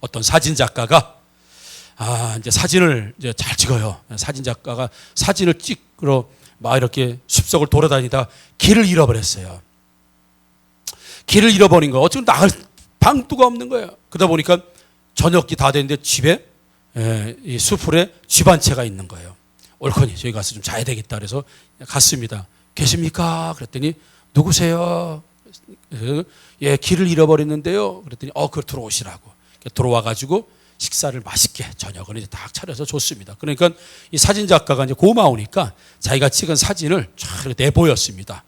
어떤 사진 작가가 이제 사진을 이제 잘 찍어요. 사진 작가가 사진을 찍으러 막 이렇게 숲속을 돌아다니다 길을 잃어버렸어요. 길을 잃어버린 거예요. 어쩌면 나갈 방도가 없는 거예요. 그러다 보니까 저녁이 다 됐는데 집에 이 수풀에 쥐 한 채가 있는 거예요. 옳거니 저희 가서 좀 자야 되겠다 그래서 갔습니다. 계십니까? 그랬더니 누구세요? 예, 길을 잃어버렸는데요. 그랬더니 그걸 들어오시라고. 들어와가지고 식사를 맛있게 저녁을 이제 딱 차려서 줬습니다. 그러니까 이 사진 작가가 이제 고마우니까 자기가 찍은 사진을 쫙 내보였습니다.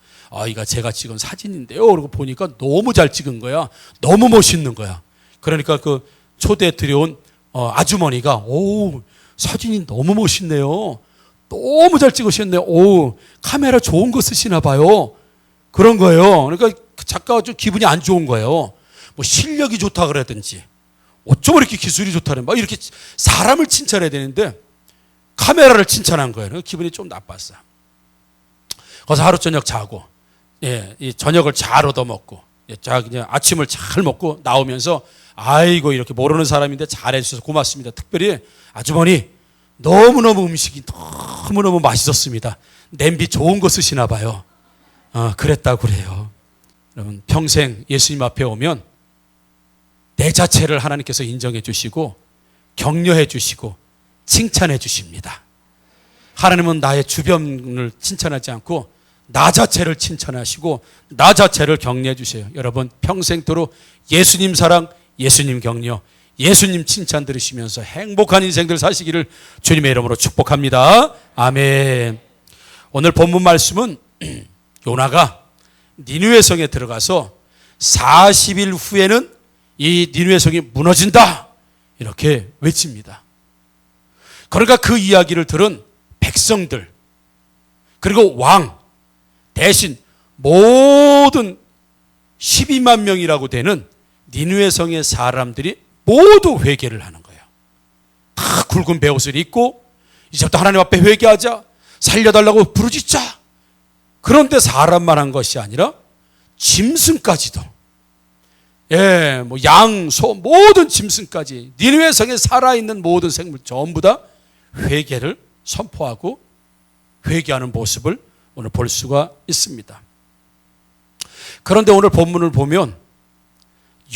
이거 제가 찍은 사진인데요. 그러고 보니까 너무 잘 찍은 거야. 너무 멋있는 거야. 그러니까 그 초대 들여온 아주머니가 사진이 너무 멋있네요. 너무 잘 찍으셨네요. 카메라 좋은 거 쓰시나 봐요. 그런 거예요. 그러니까 그 작가가 좀 기분이 안 좋은 거예요. 뭐 실력이 좋다 그러든지 어쩌면 이렇게 기술이 좋다는 막 이렇게 사람을 칭찬해야 되는데 카메라를 칭찬한 거예요. 기분이 좀 나빴어. 그래서 하루 저녁 자고 이 저녁을 잘 얻어먹고 그냥 아침을 잘 먹고 나오면서 아이고 이렇게 모르는 사람인데 잘해주셔서 고맙습니다. 특별히 아주머니 너무너무 음식이 너무너무 맛있었습니다. 냄비 좋은 거 쓰시나 봐요. 그랬다고 그래요. 여러분 평생 예수님 앞에 오면 내 자체를 하나님께서 인정해 주시고 격려해 주시고 칭찬해 주십니다. 하나님은 나의 주변을 칭찬하지 않고 나 자체를 칭찬하시고 나 자체를 격려해 주세요. 여러분 평생토록 예수님 사랑, 예수님 격려, 예수님 칭찬 들으시면서 행복한 인생들 사시기를 주님의 이름으로 축복합니다. 아멘. 오늘 본문 말씀은 요나가 니느웨 성에 들어가서 40일 후에는 이 니느웨 성이 무너진다 이렇게 외칩니다. 그러니까 그 이야기를 들은 백성들 그리고 왕 대신 모든 12만 명이라고 되는 니느웨 성의 사람들이 모두 회개를 하는 거예요. 다 굵은 베옷을 입고 이제부터 하나님 앞에 회개하자, 살려달라고 부르짖자. 그런데 사람만 한 것이 아니라 짐승까지도 뭐 양, 소 모든 짐승까지 니느웨 성에 살아있는 모든 생물 전부 다 회개를 선포하고 회개하는 모습을 오늘 볼 수가 있습니다. 그런데 오늘 본문을 보면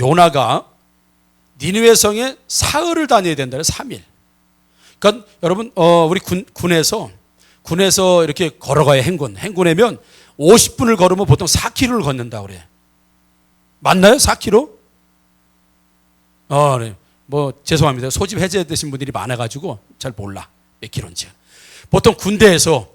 요나가 니느웨 성에 사흘을 다녀야 된다는 3일. 그러니까 여러분 우리 군에서 이렇게 걸어가야 행군하면 50분을 걸으면 보통 4km를 걷는다 그래. 맞나요? 4km? 네. 뭐 죄송합니다. 소집 해제되신 분들이 많아가지고 잘 몰라 몇 킬로인지. 보통 군대에서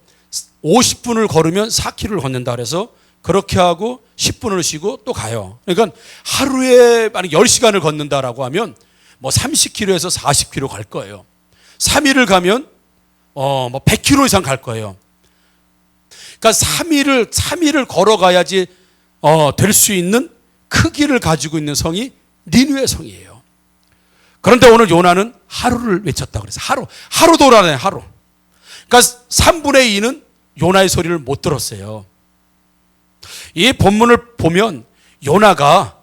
50분을 걸으면 4km를 걷는다 그래서 그렇게 하고 10분을 쉬고 또 가요. 그러니까 하루에 만약 10시간을 걷는다라고 하면 뭐 30km에서 40km 갈 거예요. 3일을 가면 뭐 100km 이상 갈 거예요. 그러니까 3일을 걸어가야지 될 수 있는 크기를 가지고 있는 성이 니느웨 성이에요. 그런데 오늘 요나는 하루를 외쳤다 그래서 하루 돌아다녀 하루. 그러니까 3분의 2는 요나의 소리를 못 들었어요. 이 본문을 보면 요나가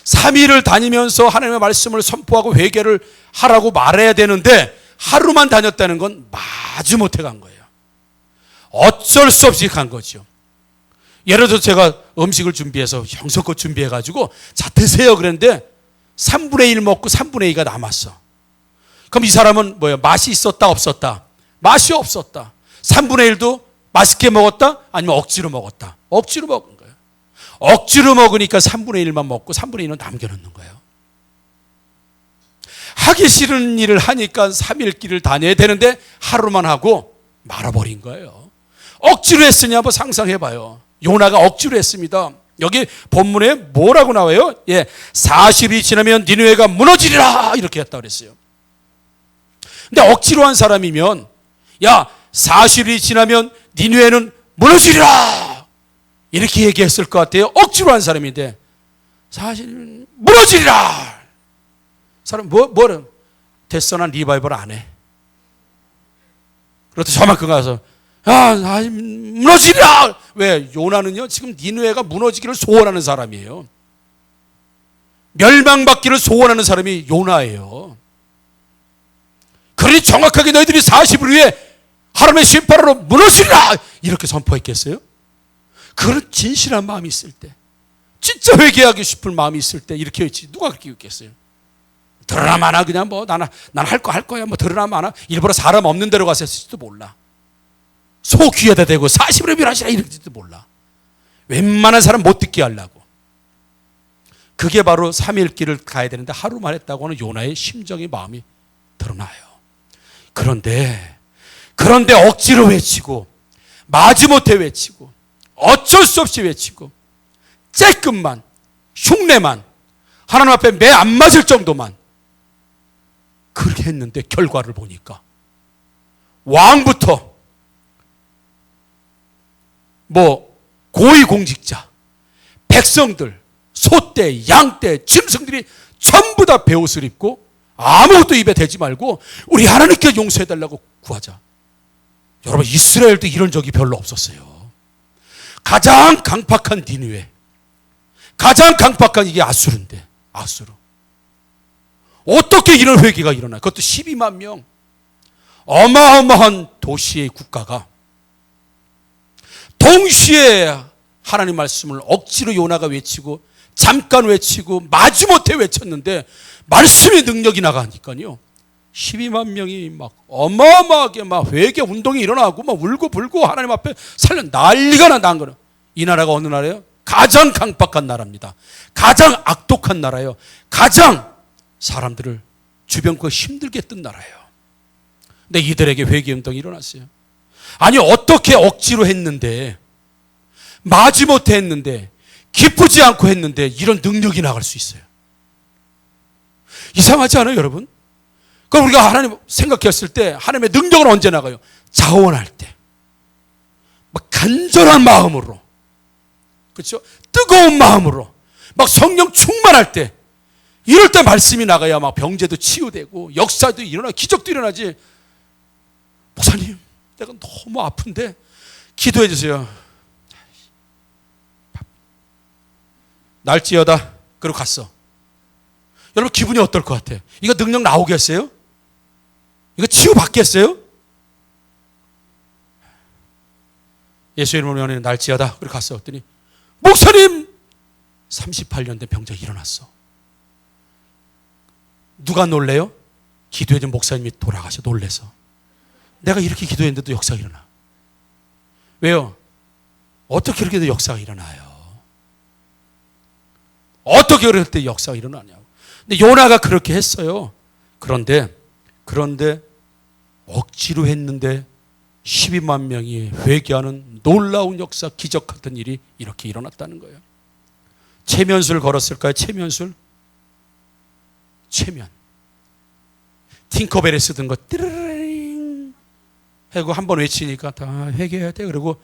3일을 다니면서 하나님의 말씀을 선포하고 회개를 하라고 말해야 되는데 하루만 다녔다는 건 마주 못해 간 거예요. 어쩔 수 없이 간 거죠. 예를 들어서 제가 음식을 준비해서 형성껏 준비해가지고 자 드세요 그랬는데 3분의 1 먹고 3분의 2가 남았어. 그럼 이 사람은 뭐예요? 맛이 있었다 없었다? 맛이 없었다. 3분의 1도 맛있게 먹었다? 아니면 억지로 먹었다? 억지로 먹은 거예요. 억지로 먹으니까 3분의 1만 먹고 3분의 2는 남겨놓는 거예요. 하기 싫은 일을 하니까 3일 길을 다녀야 되는데 하루만 하고 말아버린 거예요. 억지로 했으냐 한번 상상해봐요. 요나가 억지로 했습니다. 여기 본문에 뭐라고 나와요? 40일이 지나면 니느웨가 무너지리라 이렇게 했다고 그랬어요. 근데 억지로 한 사람이면 40일이 지나면 니느웨는 무너지리라 이렇게 얘기했을 것 같아요. 억지로 한 사람인데 사실 무너지리라. 사람 뭐래? 됐어 난 리바이벌 안 해. 그렇다 저만큼 가서 무너지리라. 왜? 요나는요 지금 니느웨가 무너지기를 소원하는 사람이에요. 멸망받기를 소원하는 사람이 요나예요. 그러니 정확하게 너희들이 40일 후에 하나님의 심판으로 무너지리라 이렇게 선포했겠어요? 그런 진실한 마음이 있을 때, 진짜 회개하기 싶은 마음이 있을 때 이렇게 했지. 누가 그렇게 했겠어요? 드러나 마나 그냥 뭐 나는 할 거야 뭐 드러나 마나 일부러 사람 없는 데로 가서 했을지도 몰라. 소 귀에다 대고 40일을 멸하시라 이럴지도 몰라. 웬만한 사람 못 듣게 하려고. 그게 바로 3일 길을 가야 되는데 하루만 했다고 하는 요나의 심정의 마음이 드러나요. 그런데 억지로 외치고 마지못해 외치고 어쩔 수 없이 외치고 쬐끔만 흉내만 하나님 앞에 매 안 맞을 정도만 그렇게 했는데 결과를 보니까 왕부터 뭐 고위공직자, 백성들, 소떼, 양떼, 짐승들이 전부 다 베옷을 입고 아무것도 입에 대지 말고 우리 하나님께 용서해달라고 구하자. 여러분, 이스라엘도 이런 적이 별로 없었어요. 가장 강팍한 니느웨, 가장 강팍한 이게 아수르인데, 아수르. 어떻게 이런 회개가 일어나요? 그것도 12만 명. 어마어마한 도시의 국가가 동시에 하나님 말씀을 억지로 요나가 외치고 잠깐 외치고 마지못해 외쳤는데 말씀의 능력이 나가니까요 12만 명이 막 어마어마하게 막 회개 운동이 일어나고 막 울고 불고 하나님 앞에 살려 난리가 난 거예요. 이 나라가 어느 나라예요? 가장 강팍한 나라입니다. 가장 악독한 나라예요. 가장 사람들을 주변과 힘들게 했던 나라예요. 근데 이들에게 회개 운동이 일어났어요. 아니 어떻게 억지로 했는데 마지못해 했는데 기쁘지 않고 했는데 이런 능력이 나갈 수 있어요. 이상하지 않아요, 여러분? 그럼 우리가 하나님 생각했을 때 하나님의 능력은 언제 나가요? 자원할 때, 막 간절한 마음으로, 그렇죠? 뜨거운 마음으로, 막 성령 충만할 때, 이럴 때 말씀이 나가야 막 병제도 치유되고 역사도 일어나, 기적도 일어나지. 목사님, 내가 너무 아픈데 기도해 주세요. 날지어다. 그리고 갔어. 여러분 기분이 어떨 것 같아요? 이거 능력 나오겠어요? 이거 치유받겠어요? 예수 이름으로 연애는 날지어다. 그리고 갔어. 그랬더니 목사님 38년 된 병자가 일어났어. 누가 놀래요? 기도해준 목사님이 돌아가셔. 놀래서. 내가 이렇게 기도했는데도 역사가 일어나. 왜요? 어떻게 그렇게 해도 역사가 일어나요? 어떻게 그럴 때 역사가 일어나냐고. 근데 요나가 그렇게 했어요. 그런데 억지로 했는데 12만 명이 회개하는 놀라운 역사, 기적 같은 일이 이렇게 일어났다는 거예요. 체면술 걸었을까요? 체면술? 체면. 팅커벨에 쓰던 거 띠르르링 하고 한 번 외치니까 다 회개해야 돼. 그리고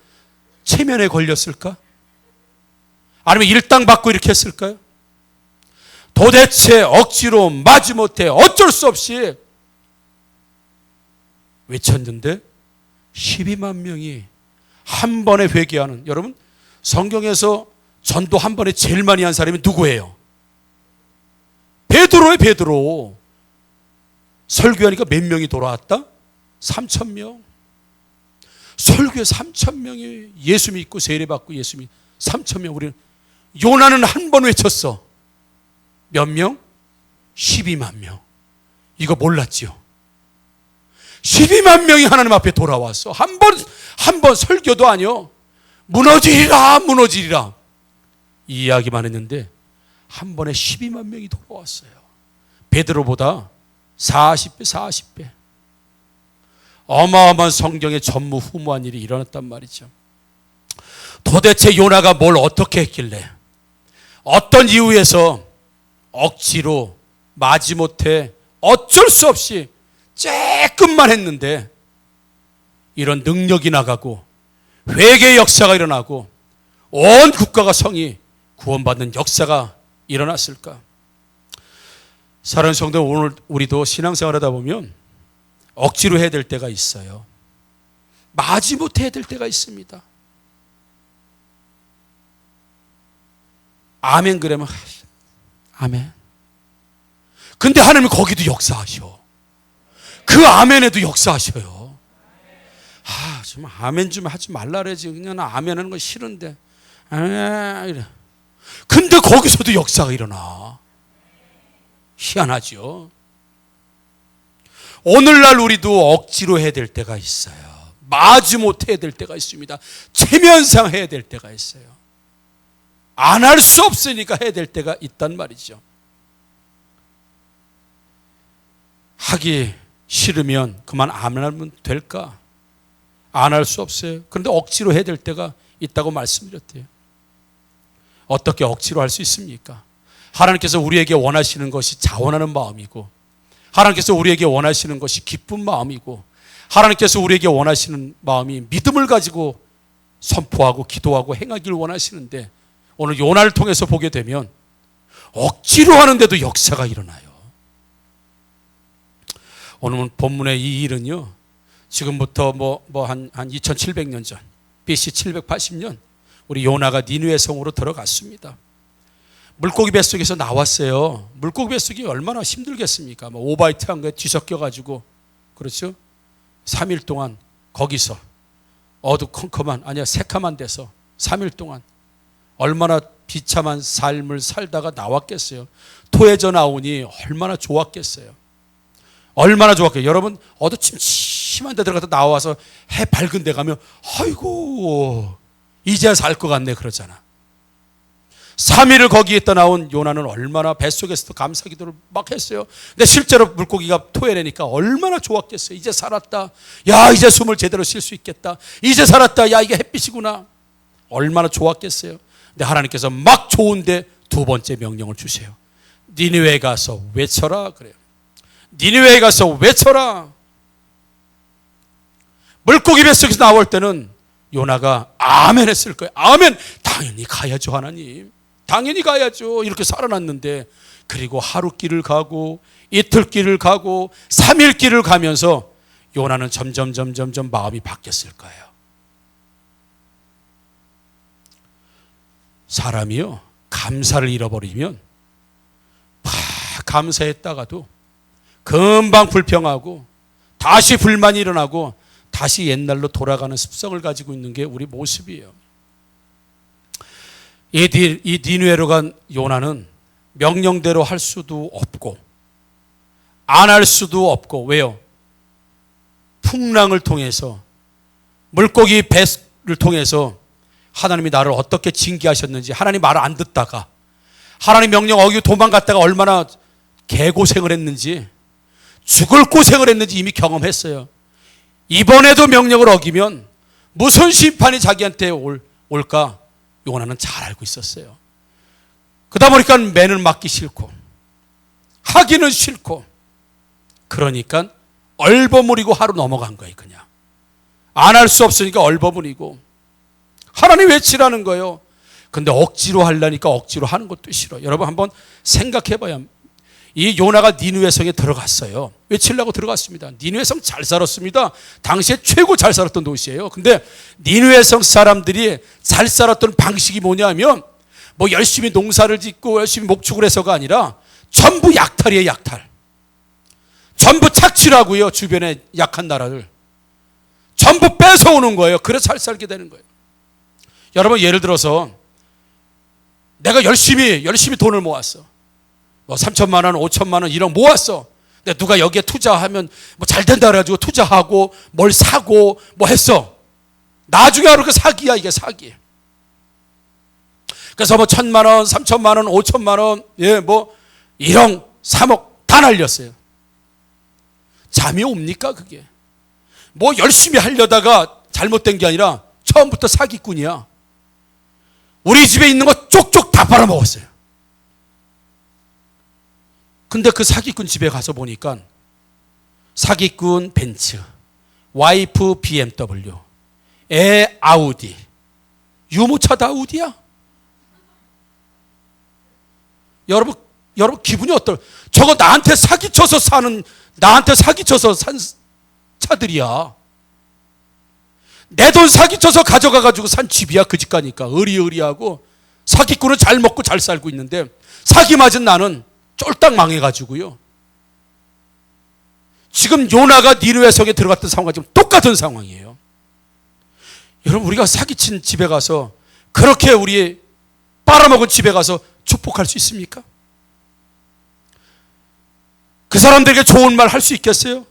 체면에 걸렸을까? 아니면 일당 받고 이렇게 했을까요? 도대체 억지로 마지못해 어쩔 수 없이 외쳤는데 12만 명이 한 번에 회개하는. 여러분 성경에서 전도 한 번에 제일 많이 한 사람이 누구예요? 베드로예요. 베드로. 설교하니까 몇 명이 돌아왔다? 3,000명. 설교에 3,000명이 예수 믿고 세례받고 예수 믿고 3,000명. 우리는 요나는 한 번 외쳤어. 몇 명? 12만 명. 이거 몰랐지요? 12만 명이 하나님 앞에 돌아왔어. 한 번 설교도 아니요. 무너지리라, 무너지리라. 이 이야기만 했는데 한 번에 12만 명이 돌아왔어요. 베드로보다 40배, 40배. 어마어마한 성경의 전무후무한 일이 일어났단 말이죠. 도대체 요나가 뭘 어떻게 했길래, 어떤 이유에서 억지로 마지못해 어쩔 수 없이 조금만 했는데 이런 능력이 나가고 회개의 역사가 일어나고 온 국가가 성이 구원받는 역사가 일어났을까? 사랑하는 성도, 오늘 우리도 신앙생활하다 보면 억지로 해야 될 때가 있어요. 마지못해 해야 될 때가 있습니다. 아멘 그러면 아멘. 근데 하나님이 거기도 역사하셔. 그 아멘에도 역사하셔요. 좀 아멘 좀 하지 말라 그러지. 그냥 나 아멘 하는 거 싫은데. 이래. 근데 거기서도 역사가 일어나. 희한하죠. 오늘날 우리도 억지로 해야 될 때가 있어요. 마지못해 해야 될 때가 있습니다. 체면상 해야 될 때가 있어요. 안 할 수 없으니까 해야 될 때가 있단 말이죠. 하기 싫으면 그만 안 하면 될까? 안 할 수 없어요. 그런데 억지로 해야 될 때가 있다고 말씀드렸대요. 어떻게 억지로 할 수 있습니까? 하나님께서 우리에게 원하시는 것이 자원하는 마음이고, 하나님께서 우리에게 원하시는 것이 기쁜 마음이고, 하나님께서 우리에게 원하시는 마음이 믿음을 가지고 선포하고 기도하고 행하기를 원하시는데, 오늘 요나를 통해서 보게 되면 억지로 하는데도 역사가 일어나요. 오늘 본문의 이 일은요, 지금부터 한 2700년 전, BC 780년, 우리 요나가 니느웨 성으로 들어갔습니다. 물고기 뱃속에서 나왔어요. 물고기 뱃속이 얼마나 힘들겠습니까? 오바이트 한 거에 뒤섞여가지고, 그렇죠? 3일 동안 거기서 어두컴컴한, 새카만 데서 3일 동안 얼마나 비참한 삶을 살다가 나왔겠어요. 토해져 나오니 얼마나 좋았겠어요. 얼마나 좋았겠어요. 여러분, 어두침침한 데 들어가서 나와서 해 밝은 데 가면 아이고 이제야 살 것 같네 그러잖아. 3일을 거기에 있다 나온 요나는 얼마나 뱃속에서도 감사기도를 막 했어요. 근데 실제로 물고기가 토해내니까 얼마나 좋았겠어요. 이제 살았다. 야, 이제 숨을 제대로 쉴 수 있겠다. 이제 살았다. 야, 이게 햇빛이구나. 얼마나 좋았겠어요. 근데 하나님께서 막 좋은데 두 번째 명령을 주세요. 니느웨에 가서 외쳐라 그래요. 니느웨에 가서 외쳐라. 물고기 뱃속에서 나올 때는 요나가 아멘 했을 거예요. 아멘. 당연히 가야죠 하나님. 당연히 가야죠. 이렇게 살아났는데. 그리고 하루 길을 가고 이틀 길을 가고 3일 길을 가면서 요나는 점점 마음이 바뀌었을 거예요. 사람이요, 감사를 잃어버리면 막 감사했다가도 금방 불평하고 다시 불만이 일어나고 다시 옛날로 돌아가는 습성을 가지고 있는 게 우리 모습이에요. 이 니느웨로 간 요나는 명령대로 할 수도 없고 안 할 수도 없고, 왜요? 풍랑을 통해서, 물고기 배를 통해서 하나님이 나를 어떻게 징계하셨는지, 하나님 말을 안 듣다가 하나님 명령 어기고 도망갔다가 얼마나 개고생을 했는지, 죽을 고생을 했는지 이미 경험했어요. 이번에도 명령을 어기면 무슨 심판이 자기한테 올까 요나는 잘 알고 있었어요. 그러다 보니까 매는 맞기 싫고 하기는 싫고, 그러니까 얼버무리고 하루 넘어간 거예요. 그냥 안 할 수 없으니까 얼버무리고 하나님 외치라는 거예요. 근데 억지로 하려니까 억지로 하는 것도 싫어. 여러분 한번 생각해봐요. 이 요나가 니느웨 성에 들어갔어요. 외치려고 들어갔습니다. 니느웨 성 잘 살았습니다. 당시에 최고 잘 살았던 도시예요. 근데 니느웨 성 사람들이 잘 살았던 방식이 뭐냐면, 열심히 농사를 짓고 열심히 목축을 해서가 아니라 전부 약탈이에요. 약탈. 전부 착취라고요. 주변의 약한 나라를 전부 뺏어오는 거예요. 그래서 잘 살게 되는 거예요. 여러분, 예를 들어서 내가 열심히 돈을 모았어. 3천만 원, 5천만 원 이런 모았어. 근데 누가 여기에 투자하면 잘 된다 그래가지고 투자하고 뭘 사고 했어. 나중에 알고 그 사기야. 이게 사기. 그래서 1,000만 원, 3천만 원, 5천만 원, 1억, 3억 다 날렸어요. 잠이 옵니까 그게? 열심히 하려다가 잘못된 게 아니라 처음부터 사기꾼이야. 우리 집에 있는 거 쪽쪽 다 빨아먹었어요. 근데 그 사기꾼 집에 가서 보니까 사기꾼 벤츠, 와이프 BMW, 애 아우디, 유모차도 아우디야? 여러분 기분이 어떨? 저거 나한테 사기쳐서 산 차들이야. 내 돈 사기쳐서 가져가가지고 산 집이야. 그 집 가니까 의리의리하고, 사기꾼은 잘 먹고 잘 살고 있는데 사기 맞은 나는 쫄딱 망해가지고요. 지금 요나가 니느웨 성에 들어갔던 상황과 지금 똑같은 상황이에요. 여러분, 우리가 사기친 집에 가서, 그렇게 우리 빨아먹은 집에 가서 축복할 수 있습니까? 그 사람들에게 좋은 말 할 수 있겠어요?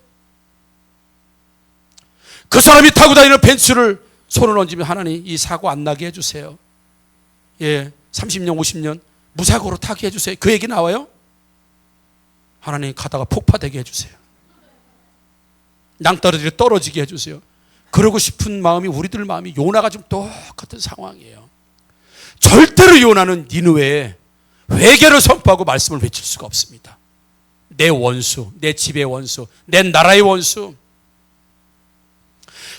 그 사람이 타고 다니는 벤츠를 손을 얹으면 하나님 이 사고 안 나게 해주세요. 30년 50년 무사고로 타게 해주세요. 그 얘기 나와요? 하나님 가다가 폭파되게 해주세요. 낭떠러지를 떨어지게 해주세요. 그러고 싶은 마음이 우리들 마음이 요나가 좀 똑같은 상황이에요. 절대로 요나는 니느웨에 회개를 선포하고 말씀을 외칠 수가 없습니다. 내 원수, 내 집의 원수, 내 나라의 원수.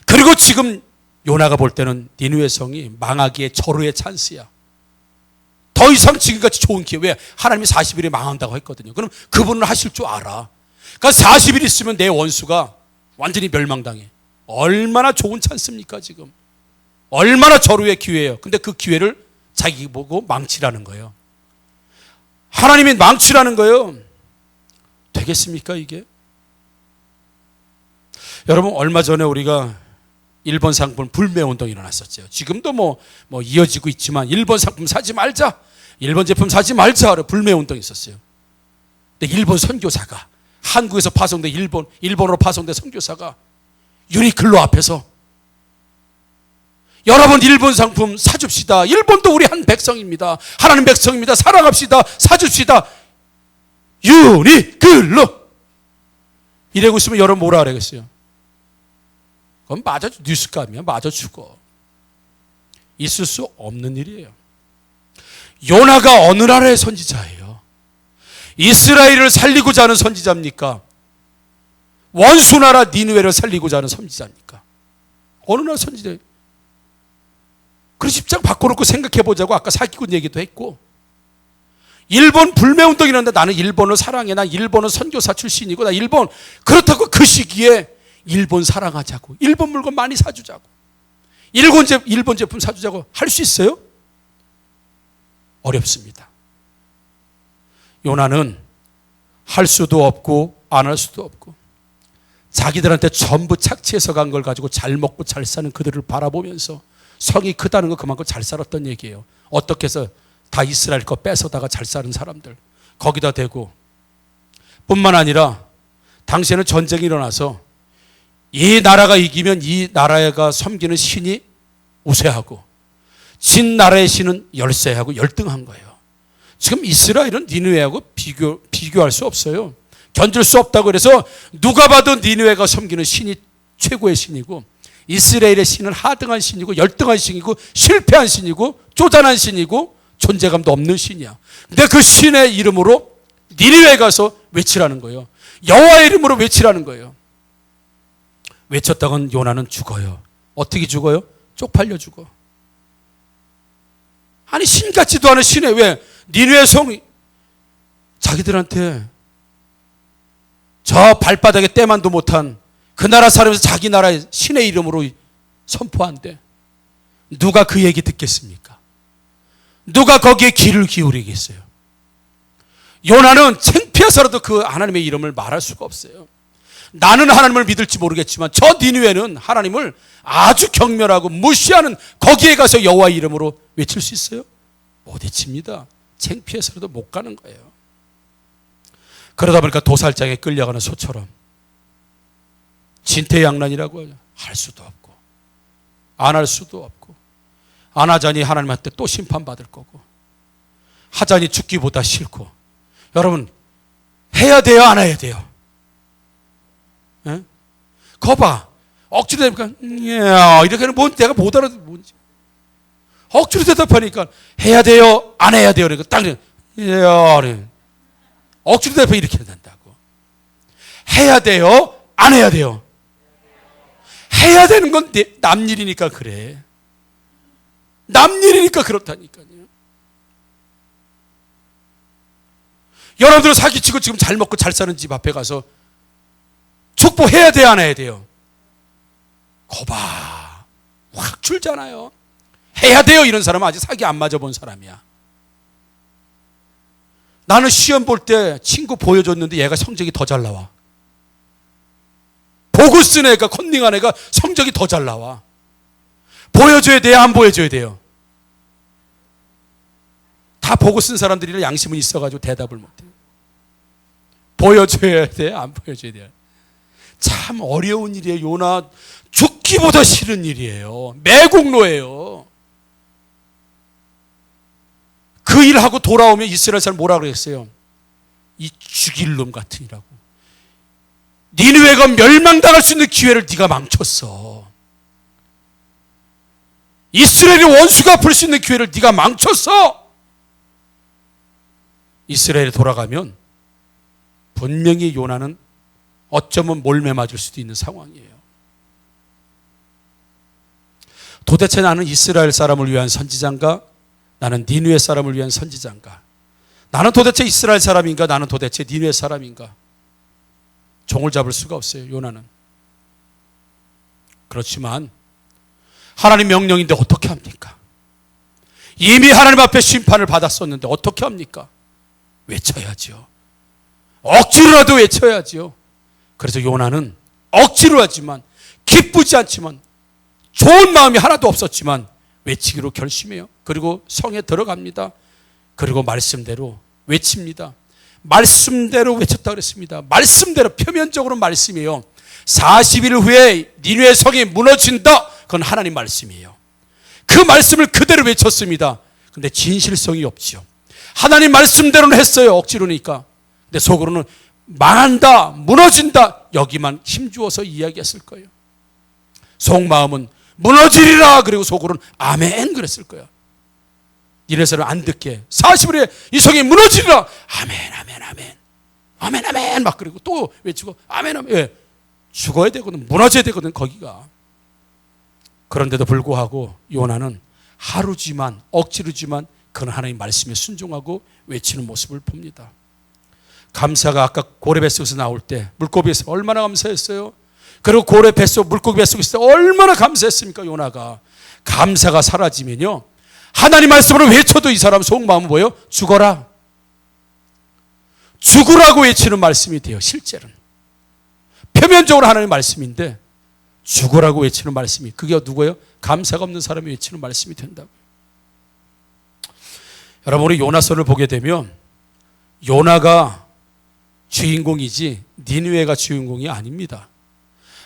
그리고 지금 요나가 볼 때는 니느웨 성이 망하기에 절호의 찬스야. 더 이상 지금같이 좋은 기회. 왜? 하나님이 40일에 망한다고 했거든요. 그럼 그분은 하실 줄 알아. 그러니까 40일 있으면 내 원수가 완전히 멸망당해. 얼마나 좋은 찬스입니까 지금. 얼마나 절호의 기회예요. 근데 그 기회를 자기 보고 망치라는 거예요. 하나님이 망치라는 거예요. 되겠습니까 이게? 여러분, 얼마 전에 우리가 일본 상품 불매운동이 일어났었죠. 지금도 뭐 이어지고 있지만 일본 상품 사지 말자, 일본 제품 사지 말자 불매운동이 있었어요. 근데 일본 선교사가, 한국에서 파송된 일본으로 파송된 선교사가 유니클로 앞에서 여러분 일본 상품 사줍시다. 일본도 우리 한 백성입니다. 하나님 백성입니다. 사랑합시다. 사줍시다. 유니클로. 이러고 있으면 여러분 뭐라 그러겠어요? 그럼 맞아, 뉴스감이야. 맞아 죽어. 있을 수 없는 일이에요. 요나가 어느 나라의 선지자예요? 이스라엘을 살리고자 하는 선지자입니까? 원수 나라 니느웨를 살리고자 하는 선지자입니까? 어느 나라 선지자예요? 그래서 입장 바꿔놓고 생각해보자고 아까 사기꾼 얘기도 했고, 일본 불매운동이 일어났는데 나는 일본을 사랑해. 난 일본은 선교사 출신이고 나 일본, 그렇다고 그 시기에 일본 사랑하자고, 일본 물건 많이 사주자고, 일본 제품 사주자고 할 수 있어요? 어렵습니다. 요나는 할 수도 없고 안 할 수도 없고, 자기들한테 전부 착취해서 간 걸 가지고 잘 먹고 잘 사는 그들을 바라보면서, 성이 크다는 거 그만큼 잘 살았던 얘기예요. 어떻게 해서 다 이스라엘 거 뺏어다가 잘 사는 사람들 거기다 대고, 뿐만 아니라 당시에는 전쟁이 일어나서 이 나라가 이기면 이 나라가 섬기는 신이 우세하고 진 나라의 신은 열세하고 열등한 거예요. 지금 이스라엘은 니느웨하고 비교할 수 없어요. 견딜 수 없다고. 그래서 누가 봐도 니느웨가 섬기는 신이 최고의 신이고 이스라엘의 신은 하등한 신이고 열등한 신이고 실패한 신이고 쪼잔한 신이고 존재감도 없는 신이야. 근데 그 신의 이름으로 니느웨에 가서 외치라는 거예요. 여호와의 이름으로 외치라는 거예요. 외쳤다간 요나는 죽어요. 어떻게 죽어요? 쪽팔려 죽어. 아니, 신 같지도 않은 신에 왜 니느웨 성이 자기들한테 저 발바닥에 때만도 못한 그 나라 사람에서 자기 나라의 신의 이름으로 선포한대. 누가 그 얘기 듣겠습니까? 누가 거기에 귀를 기울이겠어요? 요나는 창피해서라도 그 하나님의 이름을 말할 수가 없어요. 나는 하나님을 믿을지 모르겠지만 저 니느웨는 하나님을 아주 경멸하고 무시하는, 거기에 가서 여호와의 이름으로 외칠 수 있어요? 못 외칩니다. 창피해서라도 못 가는 거예요. 그러다 보니까 도살장에 끌려가는 소처럼 진퇴양난이라고 하죠. 할 수도 없고 안 할 수도 없고, 안 하자니 하나님한테 또 심판받을 거고, 하자니 죽기보다 싫고. 여러분, 해야 돼요 안 해야 돼요? 예? 거봐, 억지로 되니까 이렇게 하면 내가 못 알아듣 뭔지. 억지로 대답하니까 해야 돼요 안 해야 돼요? 그러니까 딱 억지로 대답해 이렇게 해야 된다고. 해야 돼요 안 해야 돼요? 해야 되는 건 남 일이니까 그래. 남 일이니까 그렇다니까요. 여러분들 사기치고 지금 잘 먹고 잘 사는 집 앞에 가서 축복해야 돼요 안 해야 돼요? 거봐, 확 줄잖아요. 해야 돼요 이런 사람은 아직 사기 안 맞아본 사람이야. 나는 시험 볼 때 친구 보여줬는데 얘가 성적이 더 잘 나와. 보고 쓴 애가, 컨닝한 애가 성적이 더 잘 나와. 보여줘야 돼요, 안 보여줘야 돼요? 다 보고 쓴 사람들이라 양심은 있어가지고 대답을 못해요. 보여줘야 돼요, 안 보여줘야 돼요? 참 어려운 일이에요. 요나 죽기보다 싫은 일이에요. 매국노예요. 그 일하고 돌아오면 이스라엘 사람 뭐라 그랬어요? 이 죽일 놈 같으니라고. 니느웨가 멸망당할 수 있는 기회를 네가 망쳤어. 이스라엘의 원수가 풀 수 있는 기회를 네가 망쳤어. 이스라엘에 돌아가면 분명히 요나는 어쩌면 몰매 맞을 수도 있는 상황이에요. 도대체 나는 이스라엘 사람을 위한 선지자인가? 나는 니느웨 사람을 위한 선지자인가? 나는 도대체 이스라엘 사람인가? 나는 도대체 니느웨 사람인가? 종을 잡을 수가 없어요, 요나는. 그렇지만 하나님 명령인데 어떻게 합니까? 이미 하나님 앞에 심판을 받았었는데 어떻게 합니까? 외쳐야죠. 억지로라도 외쳐야죠. 그래서 요나는 억지로 하지만, 기쁘지 않지만, 좋은 마음이 하나도 없었지만 외치기로 결심해요. 그리고 성에 들어갑니다. 그리고 말씀대로 외칩니다. 말씀대로 외쳤다 그랬습니다. 말씀대로, 표면적으로 말씀이에요. 40일 후에 니느웨 성이 무너진다. 그건 하나님 말씀이에요. 그 말씀을 그대로 외쳤습니다. 근데 진실성이 없죠. 하나님 말씀대로는 했어요, 억지로니까. 근데 속으로는 망한다, 무너진다, 여기만 힘주어서 이야기했을 거예요. 속마음은 무너지리라, 그리고 속으로는 아멘 그랬을 거야. 니네서는 안 듣게 40일에 이 성이 무너지리라, 아멘 아멘 아멘 아멘 아멘 막, 그리고 또 외치고 아멘 아멘. 왜? 죽어야 되거든, 무너져야 되거든 거기가. 그런데도 불구하고 요나는 하루지만, 억지로지만 그는 하나님 말씀에 순종하고 외치는 모습을 봅니다. 감사가 아까 고래 뱃속에서 나올 때 물고기에서 얼마나 감사했어요. 그리고 고래 뱃속, 물고기 뱃속에 있을 때 얼마나 감사했습니까? 요나가. 감사가 사라지면요, 하나님 말씀으로 외쳐도 이 사람 속마음은 뭐예요? 죽어라, 죽으라고 외치는 말씀이 돼요. 실제로는 표면적으로 하나님의 말씀인데 죽으라고 외치는 말씀이, 그게 누구예요? 감사가 없는 사람이 외치는 말씀이 된다고요. 여러분, 우리 요나서를 보게 되면 요나가 주인공이지 니느웨가 주인공이 아닙니다.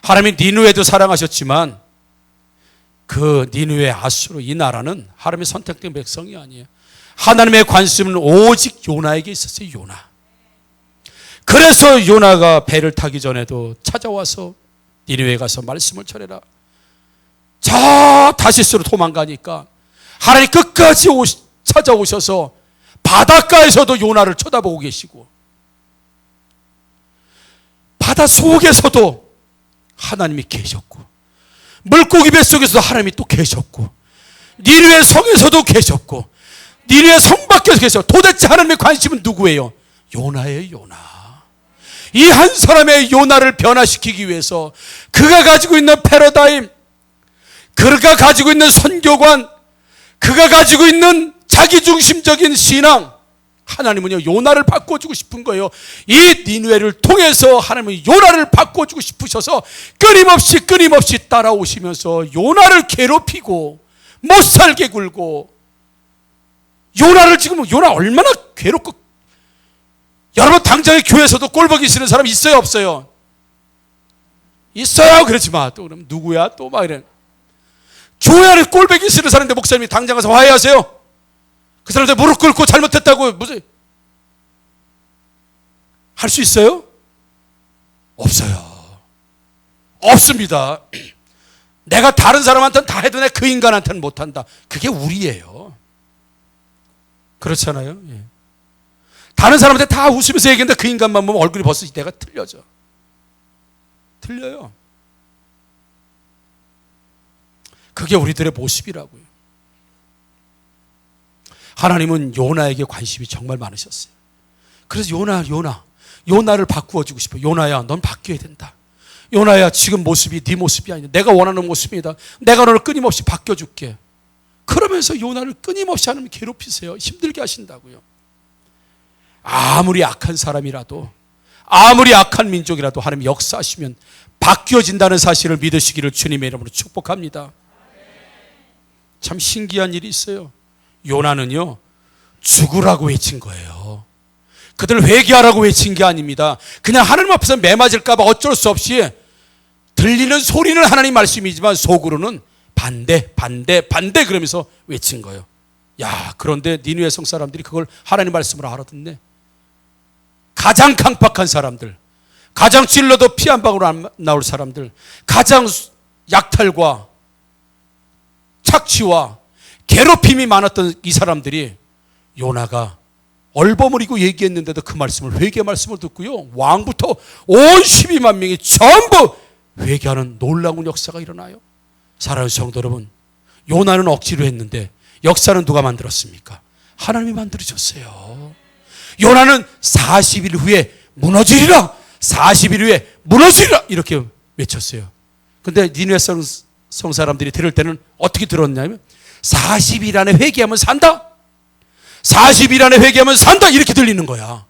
하나님이 니느웨도 사랑하셨지만 그 니느웨, 아수르, 이 나라는 하나님의 선택된 백성이 아니에요. 하나님의 관심은 오직 요나에게 있었어요. 요나. 그래서 요나가 배를 타기 전에도 찾아와서 니느웨에 가서 말씀을 전해라. 저 다시스로 도망가니까 하나님 끝까지 찾아오셔서 바닷가에서도 요나를 쳐다보고 계시고, 바다 속에서도 하나님이 계셨고, 물고기 뱃속에서도 하나님이 또 계셨고, 니느웨 성에서도 계셨고, 니느웨 성 밖에서 계셨고, 도대체 하나님의 관심은 누구예요? 요나예요, 요나. 이 한 사람의 요나를 변화시키기 위해서 그가 가지고 있는 패러다임, 그가 가지고 있는 선교관, 그가 가지고 있는 자기중심적인 신앙, 하나님은요 요나를 바꿔주고 싶은 거예요. 이 니느웨를 통해서 하나님은 요나를 바꿔주고 싶으셔서 끊임없이 따라오시면서 요나를 괴롭히고 못살게 굴고, 요나를 지금, 요나 얼마나 괴롭고. 여러분, 당장에 교회에서도 꼴보기 싫은 사람 있어요, 없어요? 있어요. 그러지 마. 또 그럼 누구야? 또 막 이래. 교회 안에 꼴보기 싫은 사람인데 목사님이 당장 가서 화해하세요. 그 사람들 무릎 꿇고 잘못했다고 무슨 할 수 있어요? 없어요. 없습니다. 내가 다른 사람한테는 다 해도 내 그 인간한테는 못한다. 그게 우리예요. 그렇잖아요. 예. 다른 사람한테 다 웃으면서 얘기했는데 그 인간만 보면 얼굴이 벌써 이때가 틀려져. 틀려요. 그게 우리들의 모습이라고요. 하나님은 요나에게 관심이 정말 많으셨어요. 그래서 요나를 바꾸어주고 싶어요. 요나야, 넌 바뀌어야 된다. 요나야, 지금 모습이 네 모습이 아니야. 내가 원하는 모습이다. 내가 너를 끊임없이 바뀌어줄게. 그러면서 요나를 끊임없이 하나님 괴롭히세요. 힘들게 하신다고요. 아무리 악한 사람이라도, 아무리 악한 민족이라도 하나님 역사하시면 바뀌어진다는 사실을 믿으시기를 주님의 이름으로 축복합니다. 참 신기한 일이 있어요. 요나는요, 죽으라고 외친 거예요. 그들을 회개하라고 외친 게 아닙니다. 그냥 하나님 앞에서 매맞을까 봐 어쩔 수 없이 들리는 소리는 하나님 말씀이지만 속으로는 반대 그러면서 외친 거예요. 야, 그런데 니느웨 성 사람들이 그걸 하나님 말씀으로 알아듣네. 가장 강팍한 사람들, 가장 찔러도 피 한 방울 안 나올 사람들, 가장 약탈과 착취와 괴롭힘이 많았던 이 사람들이 요나가 얼버무리고 얘기했는데도 그 말씀을, 회개 말씀을 듣고요, 왕부터 온 12만 명이 전부 회개하는 놀라운 역사가 일어나요. 사랑하는 성도 여러분, 요나는 억지로 했는데 역사는 누가 만들었습니까? 하나님이 만들어줬어요. 요나는 40일 후에 무너지리라, 40일 후에 무너지리라 이렇게 외쳤어요. 근데 니느웨 성 사람들이 들을 때는 어떻게 들었냐면 40일 안에 회개하면 산다, 40일 안에 회개하면 산다 이렇게 들리는 거야.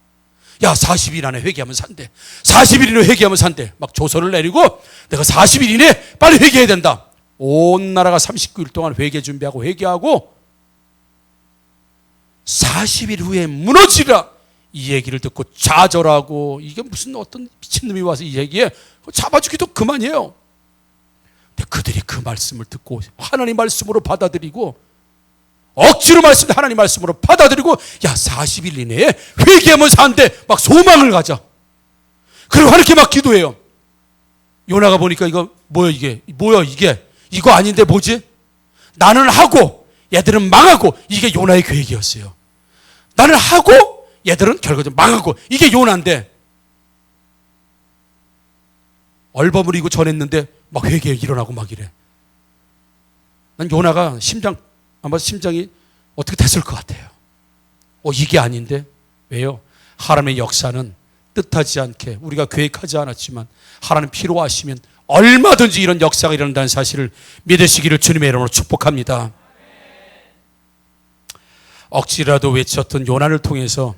야, 40일 안에 회개하면 산대, 40일 이내 회개하면 산대. 막 조서를 내리고 내가 40일 이내 빨리 회개해야 된다. 온 나라가 39일 동안 회개 준비하고 회개하고 40일 후에 무너지라 이 얘기를 듣고 좌절하고, 이게 무슨 어떤 미친놈이 와서 이 얘기에 잡아주기도 그만이에요. 근데 그들이 그 말씀을 듣고 하나님 말씀으로 받아들이고, 억지로 말씀 하나님 말씀으로 받아들이고, 야, 40일 이내에 회개하면 산대, 막 소망을 가져. 그리고 하나님께 막 기도해요. 요나가 보니까 이거 뭐야, 이게 뭐야, 이거 아닌데 뭐지? 나는 하고 얘들은 망하고, 이게 요나의 계획이었어요. 나는 하고 얘들은 결과적으로 망하고, 이게 요나인데 얼버무리고 전했는데 막 회개 일어나고 막 이래. 난 요나가 아마 심장이 어떻게 됐을 것 같아요. 이게 아닌데. 왜요? 하나님의 역사는 뜻하지 않게, 우리가 계획하지 않았지만 하나님 필요하시면 얼마든지 이런 역사가 일어난다는 사실을 믿으시기를 주님의 이름으로 축복합니다. 억지라도 외쳤던 요나를 통해서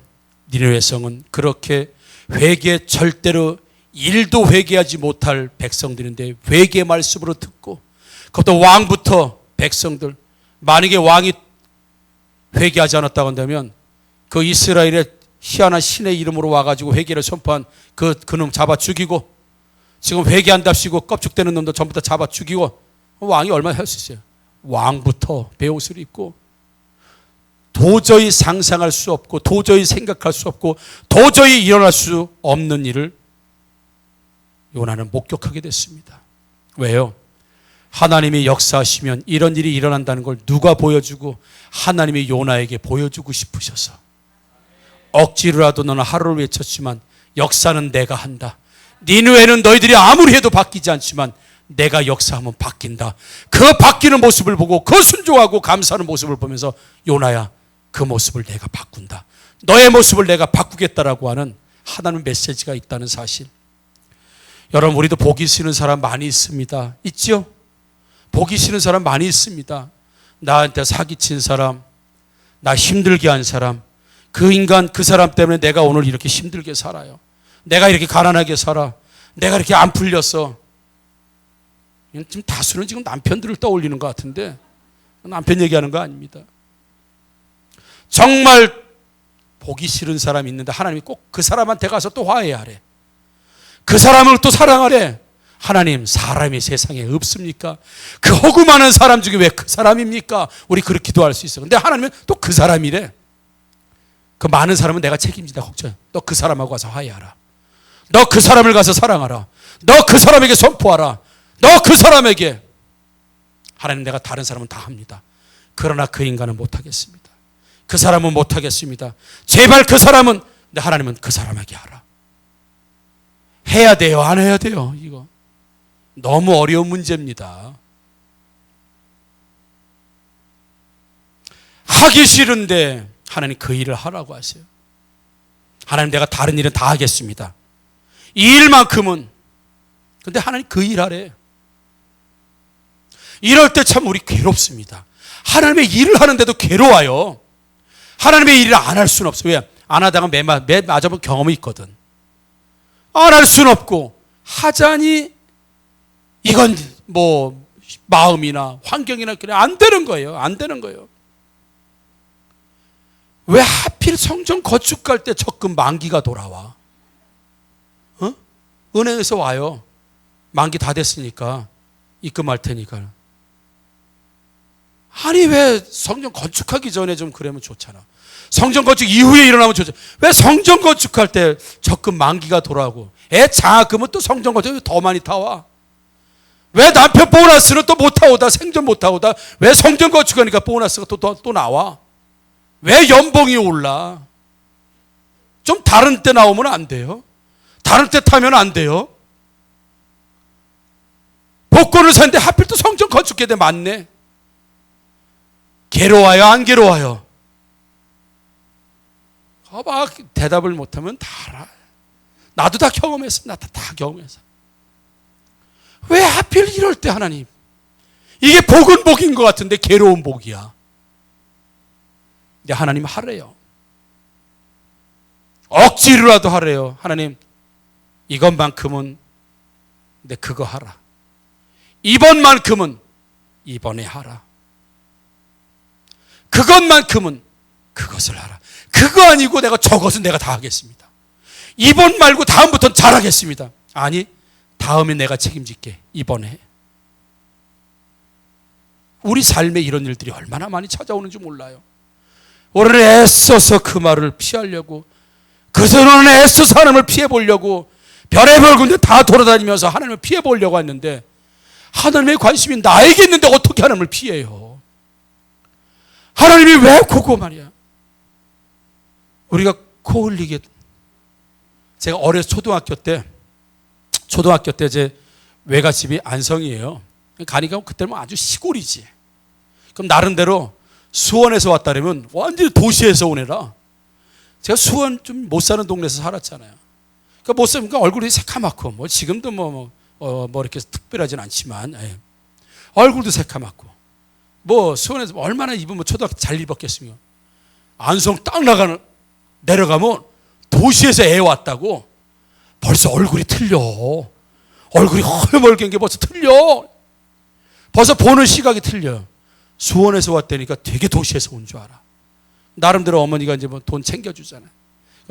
니느웨 성은 그렇게 회개, 절대로 일도 회개하지 못할 백성들인데 회개 말씀으로 듣고, 그것도 왕부터 백성들, 만약에 왕이 회개하지 않았다고 한다면 그 이스라엘의 희한한 신의 이름으로 와가지고 회개를 선포한 그놈 잡아 죽이고, 지금 회개한답시고 껍죽대는 놈도 전부 다 잡아 죽이고, 왕이 얼마나 할 수 있어요? 왕부터 베옷을 입고 도저히 상상할 수 없고 도저히 생각할 수 없고 도저히 일어날 수 없는 일을 요나는 목격하게 됐습니다. 왜요? 하나님이 역사하시면 이런 일이 일어난다는 걸 누가 보여주고, 하나님이 요나에게 보여주고 싶으셔서 억지로라도 너는 하루를 외쳤지만 역사는 내가 한다. 니느웨는 너희들이 아무리 해도 바뀌지 않지만 내가 역사하면 바뀐다. 그 바뀌는 모습을 보고 그 순종하고 감사하는 모습을 보면서 요나야, 그 모습을 내가 바꾼다. 너의 모습을 내가 바꾸겠다라고 하는 하나님의 메시지가 있다는 사실. 여러분, 우리도 보기 싫은 사람 많이 있습니다. 있지요? 보기 싫은 사람 많이 있습니다. 나한테 사기친 사람, 나 힘들게 한 사람, 그 인간, 그 사람 때문에 내가 오늘 이렇게 힘들게 살아요. 내가 이렇게 가난하게 살아. 내가 이렇게 안 풀렸어. 지금 다수는 지금 남편들을 떠올리는 것 같은데 남편 얘기하는 거 아닙니다. 정말 보기 싫은 사람이 있는데 하나님이 꼭 그 사람한테 가서 또 화해하래. 그 사람을 또 사랑하래. 하나님, 사람이 세상에 없습니까? 그 허구 많은 사람 중에 왜 그 사람입니까? 우리 그렇게 기도할 수 있어. 근데 하나님은 또 그 사람이래. 그 많은 사람은 내가 책임진다. 걱정. 너 그 사람하고 가서 화해하라. 너 그 사람을 가서 사랑하라. 너 그 사람에게 선포하라. 너 그 사람에게. 하나님, 내가 다른 사람은 다 합니다. 그러나 그 인간은 못하겠습니다. 그 사람은 못하겠습니다. 제발 그 사람은. 근데 하나님은 그 사람에게 하라. 해야 돼요? 안 해야 돼요? 이거 너무 어려운 문제입니다. 하기 싫은데 하나님 그 일을 하라고 하세요. 하나님, 내가 다른 일은 다 하겠습니다. 이 일만큼은. 근데 하나님 그 일 하래. 이럴 때 참 우리 괴롭습니다. 하나님의 일을 하는데도 괴로워요. 하나님의 일을 안 할 수는 없어요. 왜? 안 하다가 매 맞아본 경험이 있거든. 안 할 수는 없고, 하자니 이건 뭐 마음이나 환경이나 그래 안 되는 거예요. 안 되는 거예요. 왜 하필 성전 건축할 때 적금 만기가 돌아와? 은행에서 와요. 만기 다 됐으니까 입금할 테니까. 아니 왜 성전 건축하기 전에 좀 그러면 좋잖아. 성전 건축 이후에 일어나면 좋잖아. 왜 성전 건축할 때 적금 만기가 돌아오고 애 장학금은 또 성전 건축이 더 많이 타와? 왜 남편 보너스는 또 못 타오다 생전 못 타오다? 왜 성전 건축하니까 보너스가 또 나와? 왜 연봉이 올라? 좀 다른 때 나오면 안 돼요? 다른 때 타면 안 돼요? 복권을 샀는데 하필 또 성전 건축계 대 맞네. 괴로워요? 안 괴로워요? 막 대답을 못하면 다 알아. 나도 다 경험했어. 나 다 경험했어. 왜 하필 이럴 때 하나님? 이게 복은 복인 것 같은데 괴로운 복이야. 근데 하나님 하래요. 억지로라도 하래요. 하나님 이것만큼은 근데 그거 하라. 이번만큼은 이번에 하라. 그것만큼은 그것을 하라. 그거 아니고 내가 저것은 내가 다 하겠습니다. 이번 말고 다음부터는 잘하겠습니다. 아니 다음에 내가 책임질게. 이번에. 우리 삶에 이런 일들이 얼마나 많이 찾아오는지 몰라요. 우리는 애써서 그 말을 피하려고, 그래서 우리는 애써서 하나님을 피해보려고 별의별 군데 다 돌아다니면서 하나님을 피해보려고 했는데 하나님의 관심이 나에게 있는데 어떻게 하나님을 피해요? 하나님이 왜 그거 말이야? 우리가 코 흘리게. 제가 어려서 초등학교 때 제 외갓집이 안성이에요. 가니까 그때는 아주 시골이지. 그럼 나름대로 수원에서 왔다 그러면 완전히 도시에서 온 애라. 제가 수원 좀 못 사는 동네에서 살았잖아요. 그러니까 못 사니까 얼굴이 새카맣고 뭐 지금도 뭐 이렇게 특별하진 않지만 얼굴도 새카맣고 뭐 수원에서 얼마나 입으면 초등학교 잘 입었겠습니까? 안성 딱 내려가면 도시에서 애 왔다고 벌써 얼굴이 틀려. 얼굴이 허여멀게 게 벌써 틀려. 벌써 보는 시각이 틀려. 수원에서 왔다니까 되게 도시에서 온 줄 알아. 나름대로 어머니가 이제 뭐 돈 챙겨주잖아요.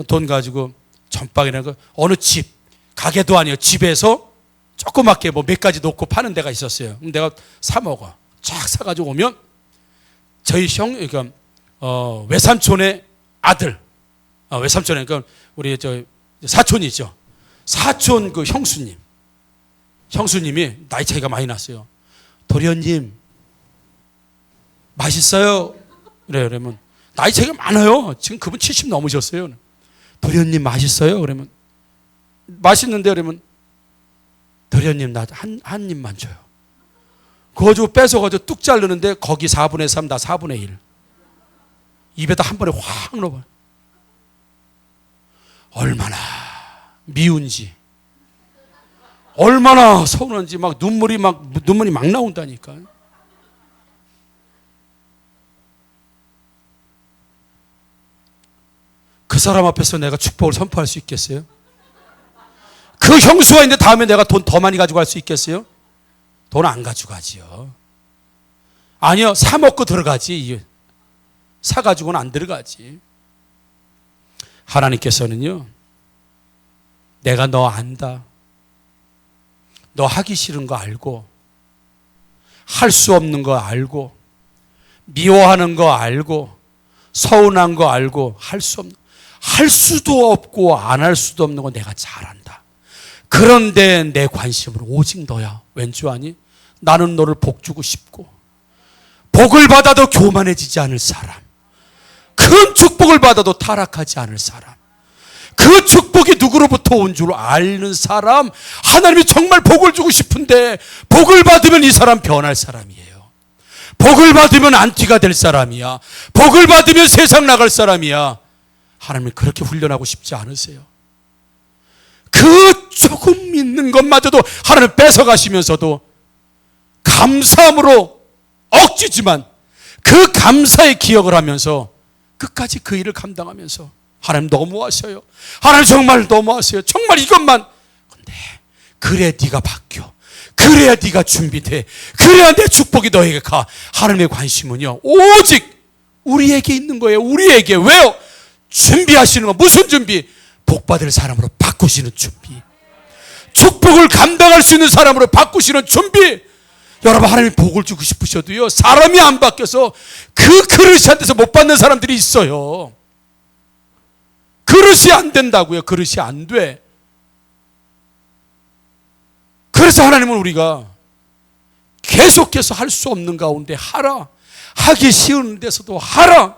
돈 가지고 전방이나 어느 집, 가게도 아니에요. 집에서 조그맣게 뭐 몇 가지 놓고 파는 데가 있었어요. 그럼 내가 사 먹어. 쫙 사가지고 오면 저희 그러니까 외삼촌의 아들, 외삼촌의 그러니까 우리 저 사촌이죠. 사촌 그 형수님이 나이 차이가 많이 났어요. 도련님 맛있어요? 그러면 나이 차이가 많아요. 지금 그분 70 넘으셨어요. 도련님 맛있어요? 그러면 맛있는데 그러면 도련님 나 한 입만 줘요. 그거 가지고 뺏어가지고 뚝 자르는데 거기 4분의 3, 나 4분의 1. 입에다 한 번에 확 넣어봐요. 얼마나 미운지, 얼마나 서운한지 막 눈물이 막 나온다니까. 그 사람 앞에서 내가 축복을 선포할 수 있겠어요? 그 형수가 있는데 다음에 내가 돈 더 많이 가지고 갈 수 있겠어요? 돈 안 가지고 가지요. 아니요, 사 먹고 들어가지. 사 가지고는 안 들어가지. 하나님께서는요, 내가 너 안다. 너 하기 싫은 거 알고, 할 수 없는 거 알고, 미워하는 거 알고, 서운한 거 알고, 할 수도 없고 안 할 수도 없는 거 내가 잘 안다. 그런데 내 관심은 오직 너야. 왠 줄 아니? 나는 너를 복 주고 싶고, 복을 받아도 교만해지지 않을 사람, 큰 축복을 받아도 타락하지 않을 사람, 그 축복이 누구로부터 온 줄 아는 사람, 하나님이 정말 복을 주고 싶은데 복을 받으면 이 사람 변할 사람이에요. 복을 받으면 안티가 될 사람이야. 복을 받으면 세상 나갈 사람이야. 하나님이 그렇게 훈련하고 싶지 않으세요? 그 조금 있는 것마저도 하나님 뺏어가시면서도 감사함으로 억지지만 그 감사의 기억을 하면서 끝까지 그 일을 감당하면서 하나님 너무하셔요. 하나님 정말 너무하세요. 정말 이것만. 근데 그래 네가 바뀌어. 그래야 네가 준비돼. 그래야 내 축복이 너에게 가. 하나님의 관심은요, 오직 우리에게 있는 거예요. 우리에게. 왜요? 준비하시는 거. 무슨 준비? 복 받을 사람으로 바꾸시는 준비. 축복을 감당할 수 있는 사람으로 바꾸시는 준비. 여러분, 하나님이 복을 주고 싶으셔도요, 사람이 안 바뀌어서 그 그릇이 안 돼서 못 받는 사람들이 있어요. 그릇이 안 된다고요. 그릇이 안 돼. 그래서 하나님은 우리가 계속해서 할 수 없는 가운데 하라. 하기 쉬운 데서도 하라.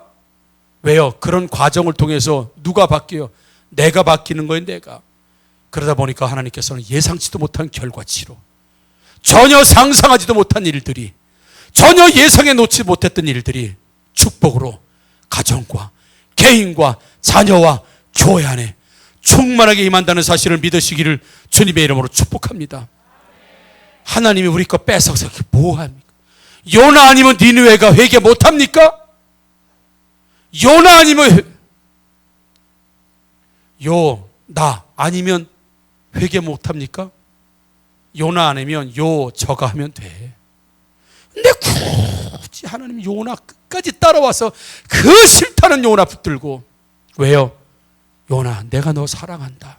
왜요? 그런 과정을 통해서 누가 바뀌어요? 내가 바뀌는 거예요. 내가. 그러다 보니까 하나님께서는 예상치도 못한 결과치로, 전혀 상상하지도 못한 일들이, 전혀 예상해 놓지 못했던 일들이 축복으로 가정과 개인과 자녀와 교회 안에 충만하게 임한다는 사실을 믿으시기를 주님의 이름으로 축복합니다. 하나님이 우리 거 뺏어서 뭐합니까? 요나 아니면 니느웨가 회개 못합니까? 요나 아니면 요나 아니면 회개 못합니까? 요나 아니면 저가 하면 돼. 근데 굳이 하나님이 요나 끝까지 따라와서 그 싫다는 요나 붙들고, 왜요? 요나, 내가 너 사랑한다.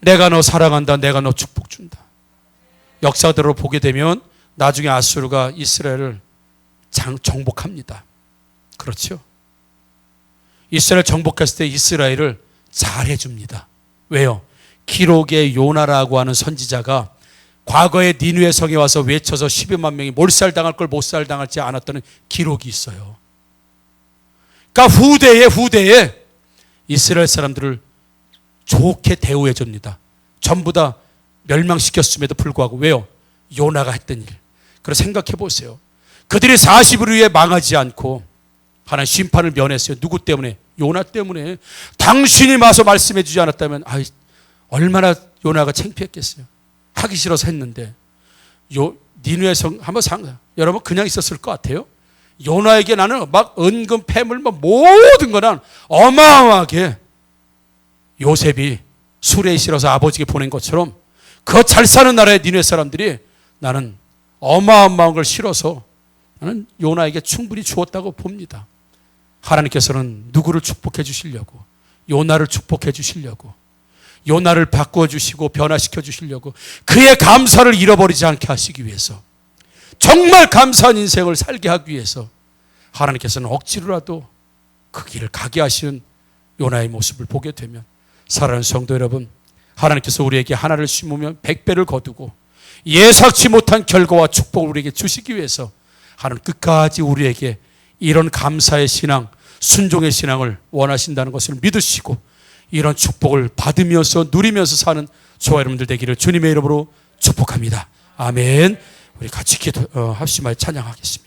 내가 너 사랑한다. 내가 너 축복 준다. 역사대로 보게 되면 나중에 아수르가 이스라엘을 정복합니다. 그렇죠? 이스라엘 정복했을 때 이스라엘을 잘해줍니다. 왜요? 기록의 요나라고 하는 선지자가 과거에 니느웨 성에 와서 외쳐서 12만 명이 몰살당할 걸 못살당할지 않았다는 기록이 있어요. 그러니까 후대에 이스라엘 사람들을 좋게 대우해 줍니다. 전부 다 멸망시켰음에도 불구하고. 왜요? 요나가 했던 일. 그래서 생각해 보세요. 그들이 40일 후에 망하지 않고 하나님 심판을 면했어요. 누구 때문에? 요나 때문에. 당신이 와서 말씀해 주지 않았다면 얼마나 요나가 창피했겠어요. 하기 싫어서 했는데. 니느웨 성 한번 여러분 그냥 있었을 것 같아요? 요나에게 나는 막 은금 폐물 모든 거는 어마어마하게, 요셉이 술에 실어서 아버지에게 보낸 것처럼 그 잘 사는 나라의 니느웨 사람들이 나는 어마어마한 걸 실어서 나는 요나에게 충분히 주었다고 봅니다. 하나님께서는 누구를 축복해 주시려고? 요나를 축복해 주시려고, 요나를 바꾸어 주시고 변화시켜 주시려고, 그의 감사를 잃어버리지 않게 하시기 위해서, 정말 감사한 인생을 살게 하기 위해서 하나님께서는 억지로라도 그 길을 가게 하시는 요나의 모습을 보게 되면, 사랑하는 성도 여러분, 하나님께서 우리에게 하나를 심으면 100배를 거두고 예상치 못한 결과와 축복을 우리에게 주시기 위해서 하나님 끝까지 우리에게 이런 감사의 신앙, 순종의 신앙을 원하신다는 것을 믿으시고 이런 축복을 받으면서 누리면서 사는 저와 여러분들 되기를 주님의 이름으로 축복합니다. 아멘. 우리 같이 합심하여 찬양하겠습니다.